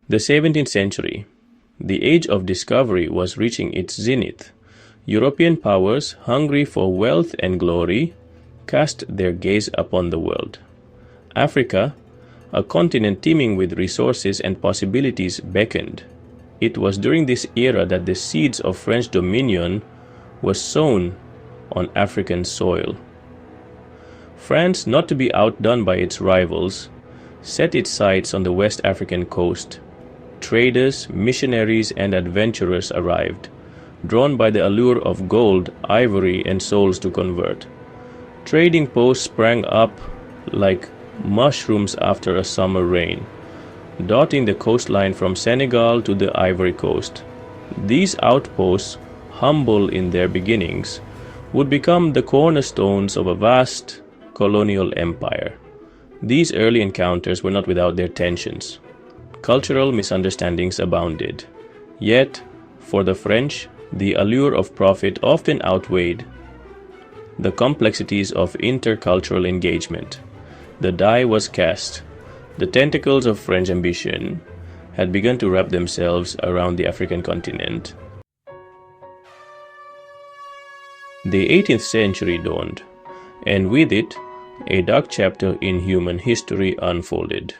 The 17th century. The age of discovery was reaching its zenith. European powers, hungry for wealth and glory, cast their gaze upon the world. Africa, a continent teeming with resources and possibilities, beckoned. It was during this era that the seeds of French dominion were sown on African soil. France, not to be outdone by its rivals, set its sights on the West African coast. Traders, missionaries, and adventurers arrived, drawn by the allure of gold, ivory, and souls to convert. Trading posts sprang up like mushrooms after a summer rain, dotting the coastline from Senegal to the Ivory Coast. These outposts, humble in their beginnings, would become the cornerstones of a vast colonial empire. These early encounters were not without their tensions. Cultural misunderstandings abounded. Yet, for the French, the allure of profit often outweighed the complexities of intercultural engagement. The die was cast. The tentacles of French ambition had begun to wrap themselves around the African continent. The 18th century dawned, and with it, a dark chapter in human history unfolded.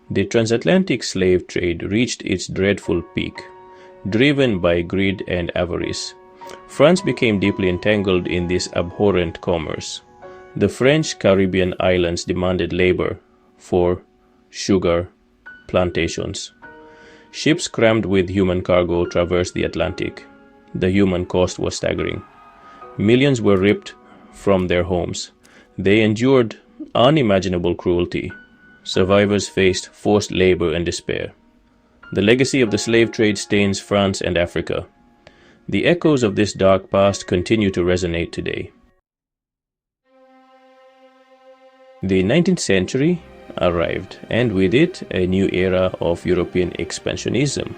The transatlantic slave trade reached its dreadful peak. Driven by greed and avarice, France became deeply entangled in this abhorrent commerce. The French Caribbean islands demanded labor for sugar plantations. Ships crammed with human cargo traversed the Atlantic. The human cost was staggering. Millions were ripped from their homes. They endured unimaginable cruelty. Survivors faced forced labor and despair. The legacy of the slave trade stains France and Africa. The echoes of this dark past continue to resonate today. The 19th century arrived, and with it, a new era of European expansionism.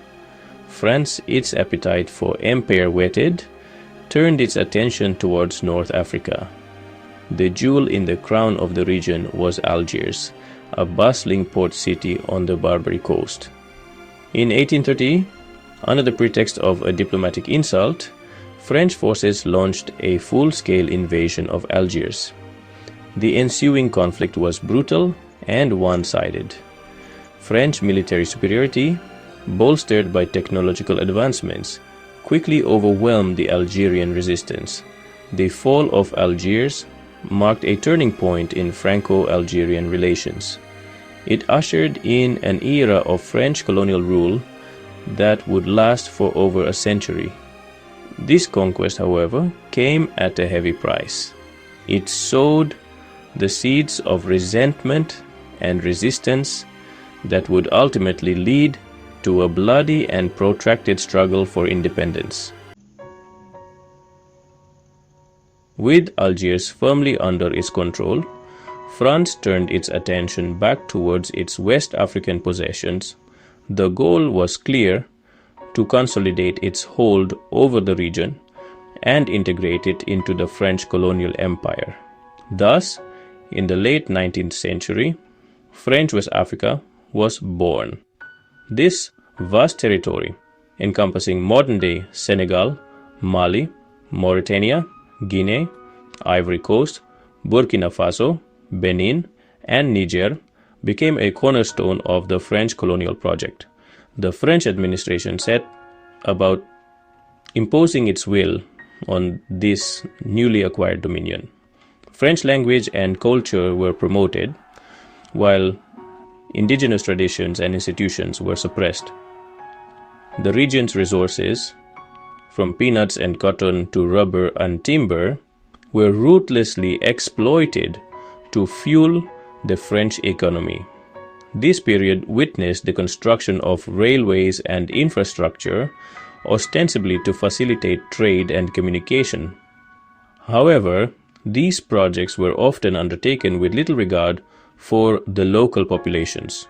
France, its appetite for empire whetted, turned its attention towards North Africa. The jewel in the crown of the region was Algiers, a bustling port city on the Barbary coast. In 1830, under the pretext of a diplomatic insult, French forces launched a full-scale invasion of Algiers. The ensuing conflict was brutal and one-sided. French military superiority, bolstered by technological advancements, quickly overwhelmed the Algerian resistance. The fall of Algiers marked a turning point in Franco-Algerian relations. It ushered in an era of French colonial rule that would last for over a century. This conquest, however, came at a heavy price. It sowed the seeds of resentment and resistance that would ultimately lead to a bloody and protracted struggle for independence. With Algiers firmly under its control, France turned its attention back towards its West African possessions. The goal was clear: to consolidate its hold over the region and integrate it into the French colonial empire. Thus, in the late 19th century, French West Africa was born. This vast territory, encompassing modern-day Senegal, Mali, Mauritania, Guinea, Ivory Coast, Burkina Faso, Benin, and Niger, became a cornerstone of the French colonial project. The French administration set about imposing its will on this newly acquired dominion. French language and culture were promoted, while indigenous traditions and institutions were suppressed. The region's resources, from peanuts and cotton to rubber and timber, were ruthlessly exploited to fuel the French economy. This period witnessed the construction of railways and infrastructure, ostensibly to facilitate trade and communication. However, these projects were often undertaken with little regard for the local populations,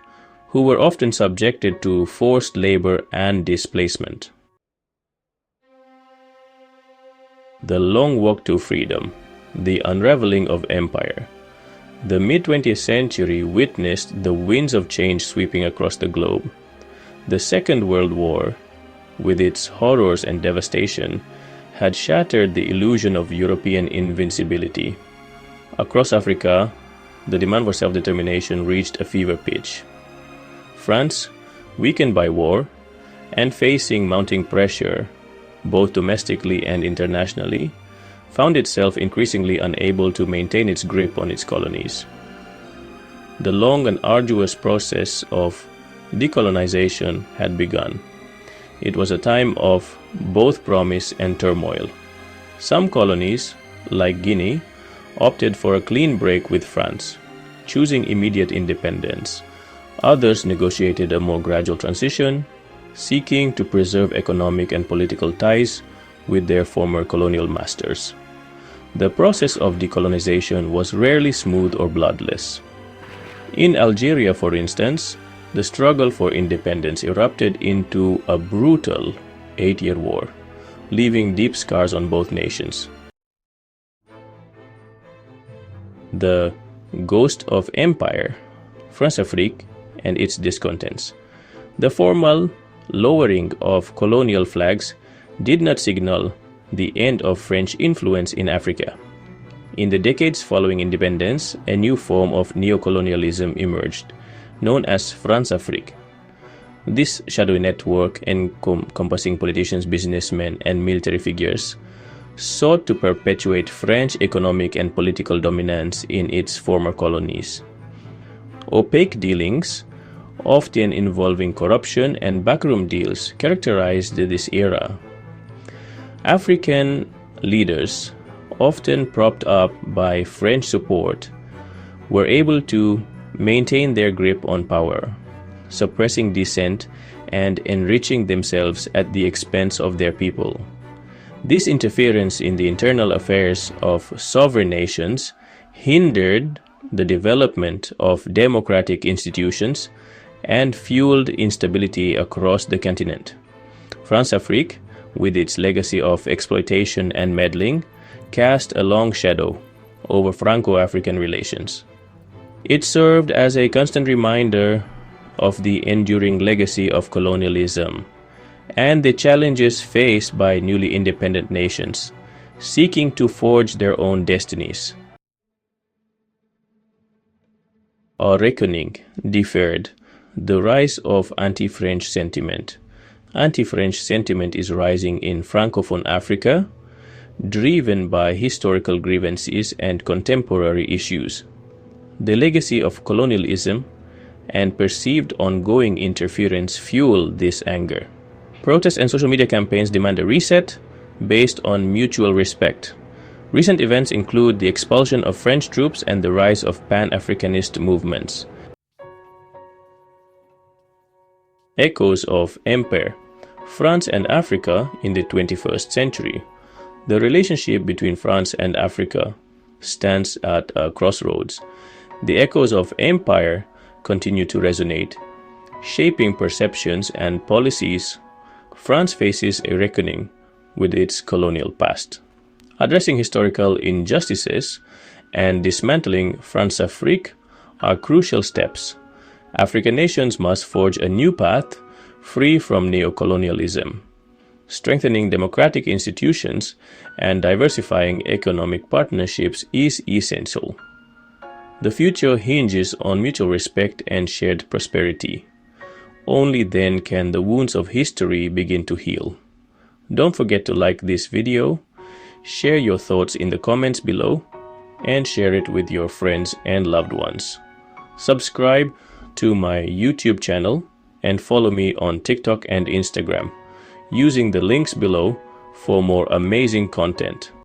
who were often subjected to forced labor and displacement. The long walk to freedom, the unraveling of empire. The mid-20th century witnessed the winds of change sweeping across the globe. The Second World War, with its horrors and devastation, had shattered the illusion of European invincibility. Across Africa, the demand for self-determination reached a fever pitch. France, weakened by war and facing mounting pressure, both domestically and internationally, found itself increasingly unable to maintain its grip on its colonies. The long and arduous process of decolonization had begun. It was a time of both promise and turmoil. Some colonies, like Guinea, opted for a clean break with France, choosing immediate independence. Others negotiated a more gradual transition, seeking to preserve economic and political ties with their former colonial masters. The process of decolonization was rarely smooth or bloodless. In Algeria, for instance, the struggle for independence erupted into a brutal 8-year war, leaving deep scars on both nations. The ghost of empire, Françafrique, and its discontents. The formal lowering of colonial flags did not signal the end of French influence in Africa. In the decades following independence, a new form of neocolonialism emerged, known as Françafrique. This shadowy network, encompassing politicians, businessmen, and military figures, sought to perpetuate French economic and political dominance in its former colonies. Opaque dealings, often involving corruption and backroom deals, characterized this era. African leaders, often propped up by French support, were able to maintain their grip on power, suppressing dissent and enriching themselves at the expense of their people. This interference in the internal affairs of sovereign nations hindered the development of democratic institutions and fueled instability across the continent. Françafrique, with its legacy of exploitation and meddling, cast a long shadow over Franco-African relations. It served as a constant reminder of the enduring legacy of colonialism and the challenges faced by newly independent nations seeking to forge their own destinies. A reckoning deferred the rise of anti-French sentiment. Anti-French sentiment is rising in Francophone Africa, driven by historical grievances and contemporary issues. The legacy of colonialism and perceived ongoing interference fuel this anger. Protests and social media campaigns demand a reset based on mutual respect. Recent events include the expulsion of French troops and the rise of Pan-Africanist movements. Echoes of empire, France and Africa in the 21st century. The relationship between France and Africa stands at a crossroads. The echoes of empire continue to resonate, shaping perceptions and policies. France faces a reckoning with its colonial past. Addressing historical injustices and dismantling Françafrique are crucial steps. African nations must forge a new path free from neocolonialism. Strengthening democratic institutions and diversifying economic partnerships is essential. The future hinges on mutual respect and shared prosperity. Only then can the wounds of history begin to heal. Don't forget to like this video, share your thoughts in the comments below, and share it with your friends and loved ones. Subscribe to my YouTube channel and follow me on TikTok and Instagram using the links below for more amazing content.